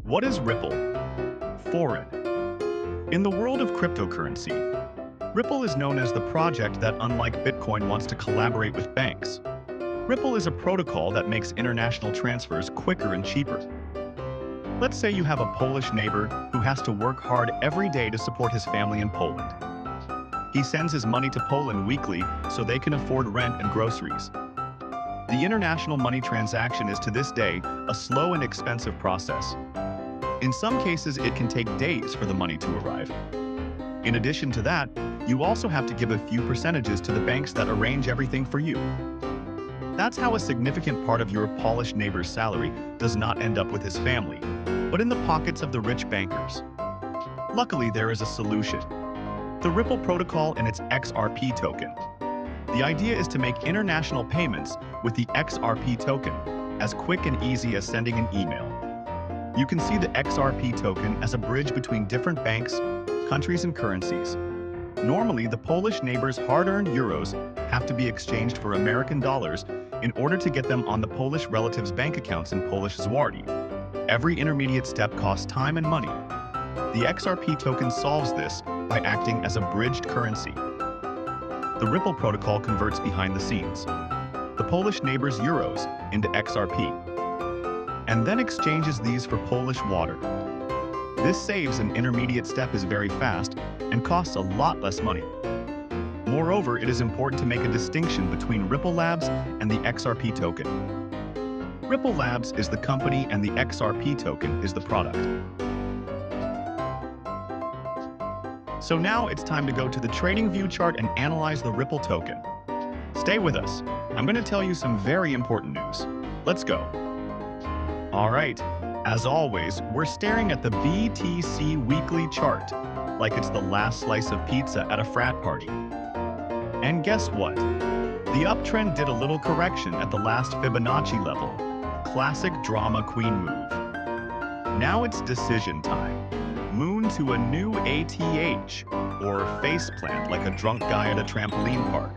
What is Ripple? Foreign. In the world of cryptocurrency, Ripple is known as the project that, unlike Bitcoin, wants to collaborate with banks. Ripple is a protocol that makes international transfers quicker and cheaper. Let's say you have a Polish neighbor who has to work hard every day to support his family in Poland. He sends his money to Poland weekly so they can afford rent and groceries. The international money transaction is to this day a slow and expensive process. In some cases, it can take days for the money to arrive. In addition to that, you also have to give a few percentages to the banks that arrange everything for you. That's how a significant part of your Polish neighbor's salary does not end up with his family, but in the pockets of the rich bankers. Luckily, there is a solution. The Ripple protocol and its XRP token. The idea is to make international payments with the XRP token as quick and easy as sending an email. You can see the XRP token as a bridge between different banks, countries, and currencies. Normally, the Polish neighbor's hard-earned euros have to be exchanged for American dollars in order to get them on the Polish relatives' bank accounts in Polish zloty. Every intermediate step costs time and money. The XRP token solves this by acting as a bridged currency. The Ripple protocol converts behind the scenes the Polish neighbor's euros into XRP, and then exchanges these for Polish water. This saves an intermediate step is very fast and costs a lot less money. Moreover, it is important to make a distinction between Ripple Labs and the XRP token. Ripple Labs is the company and the XRP token is the product. So now it's time to go to the TradingView chart and analyze the Ripple token. Stay with us. I'm going to tell you some very important news. Let's go. All right, as always, we're staring at the BTC Weekly Chart like it's the last slice of pizza at a frat party. And guess what? The uptrend did a little correction at the last Fibonacci level. Classic drama queen move. Now it's decision time. Moon to a new ATH, or faceplant like a drunk guy at a trampoline park.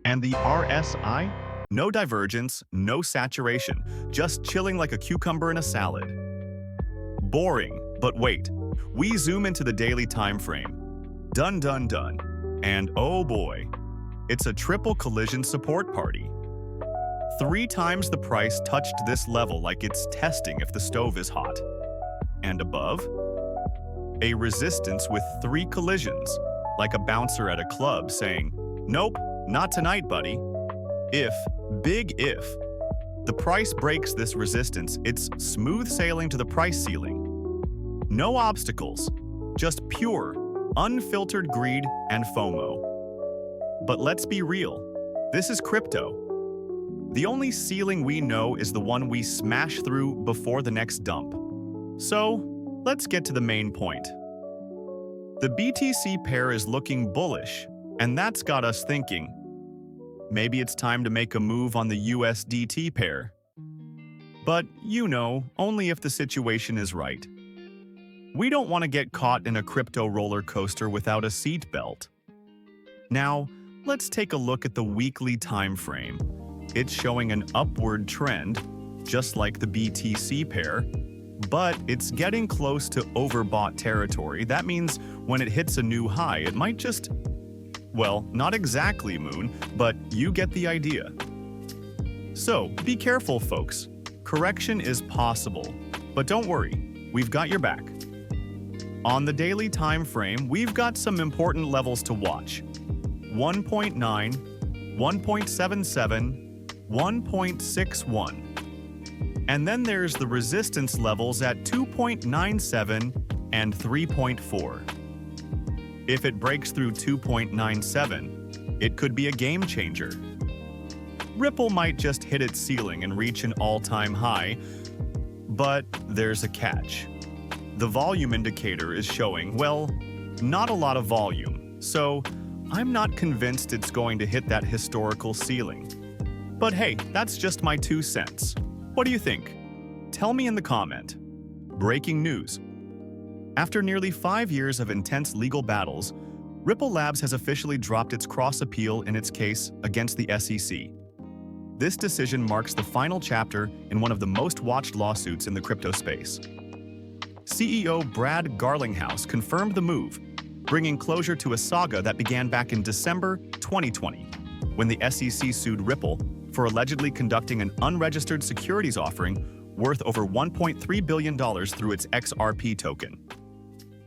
And the RSI? No divergence, no saturation, just chilling like a cucumber in a salad. Boring, but wait. We zoom into the daily time frame. Done, done, done. And oh boy, it's a triple collision support party. 3 times the price touched this level like it's testing if the stove is hot. And above? A resistance with 3 collisions, like a bouncer at a club saying, "Nope, not tonight, buddy." If, big if, the price breaks this resistance, it's smooth sailing to the price ceiling. No obstacles, just pure, unfiltered greed and FOMO. But let's be real, this is crypto. The only ceiling we know is the one we smash through before the next dump. So, let's get to the main point. The BTC pair is looking bullish, and that's got us thinking, maybe it's time to make a move on the USDT pair. But, you know, only if the situation is right. We don't want to get caught in a crypto roller coaster without a seatbelt. Now, let's take a look at the weekly time frame. It's showing an upward trend, just like the BTC pair, but it's getting close to overbought territory. That means when it hits a new high, it might just, well, not exactly moon, but you get the idea. So, be careful, folks. Correction is possible, but don't worry, we've got your back. On the daily time frame, we've got some important levels to watch. 1.9, 1.77, 1.61. And then there's the resistance levels at 2.97 and 3.4. If it breaks through 2.97, it could be a game changer. Ripple might just hit its ceiling and reach an all-time high, but there's a catch. The volume indicator is showing, well, not a lot of volume, so I'm not convinced it's going to hit that historical ceiling. But hey, that's just my 2 cents. What do you think? Tell me in the comment. Breaking news. After nearly 5 years of intense legal battles, Ripple Labs has officially dropped its cross-appeal in its case against the SEC. This decision marks the final chapter in one of the most watched lawsuits in the crypto space. CEO Brad Garlinghouse confirmed the move, bringing closure to a saga that began back in December 2020, when the SEC sued Ripple for allegedly conducting an unregistered securities offering worth over $1.3 billion through its XRP token.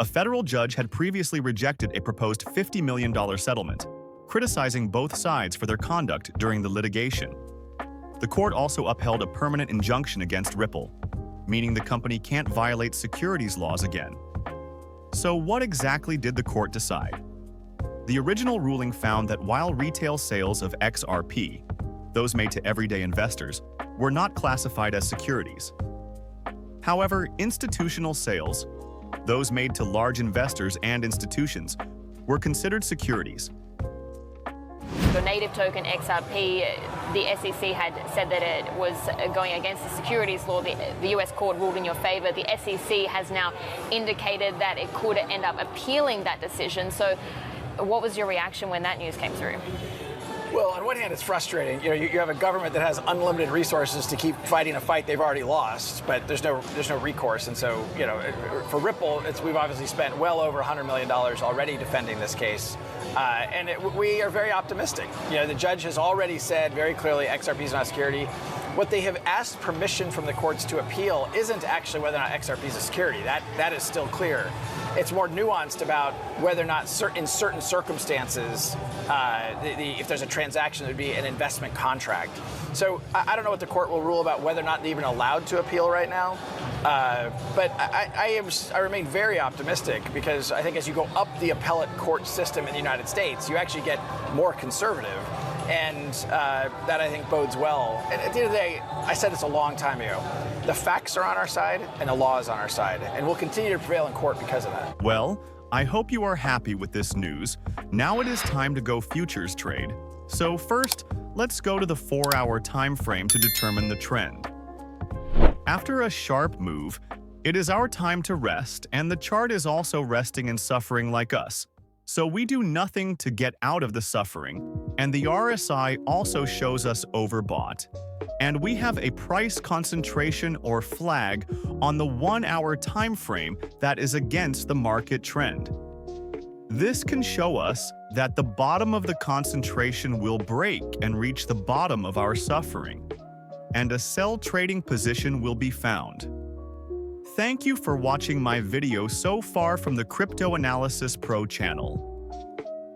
A federal judge had previously rejected a proposed $50 million settlement, criticizing both sides for their conduct during the litigation. The court also upheld a permanent injunction against Ripple, meaning the company can't violate securities laws again. So what exactly did the court decide? The original ruling found that while retail sales of XRP, those made to everyday investors, were not classified as securities. However, institutional sales, those made to large investors and institutions, were considered securities. Your native token XRP, the SEC had said that it was going against the securities law. The US court ruled in your favor. The SEC has now indicated that it could end up appealing that decision. So what was your reaction when that news came through? Well, on one hand, it's frustrating. You have a government that has unlimited resources to keep fighting a fight they've already lost, but there's no recourse. And so, for Ripple, we've obviously spent well over $100 million already defending this case. We are very optimistic. The judge has already said very clearly XRP is not a security. What they have asked permission from the courts to appeal isn't actually whether or not XRP is a security. That is still clear. It's more nuanced about whether or not in certain circumstances, if there's a transaction, it would be an investment contract. So I don't know what the court will rule about whether or not they're even allowed to appeal right now. But I remain very optimistic because I think as you go up the appellate court system in the United States, you actually get more conservative. And that, I think, bodes well. And at the end of the day, I said this a long time ago, the facts are on our side and the law is on our side. And we'll continue to prevail in court because of that. Well, I hope you are happy with this news. Now it is time to go futures trade. So first, let's go to the 4-hour time frame to determine the trend. After a sharp move, it is our time to rest, and the chart is also resting and suffering like us. So we do nothing to get out of the suffering, and the RSI also shows us overbought. And we have a price concentration or flag on the 1-hour time frame that is against the market trend. This can show us that the bottom of the concentration will break and reach the bottom of our suffering, and a sell trading position will be found. Thank you for watching my video so far from the Crypto Analysis Pro channel.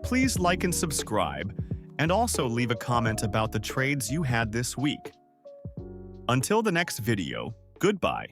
Please like and subscribe, and also leave a comment about the trades you had this week. Until the next video, goodbye.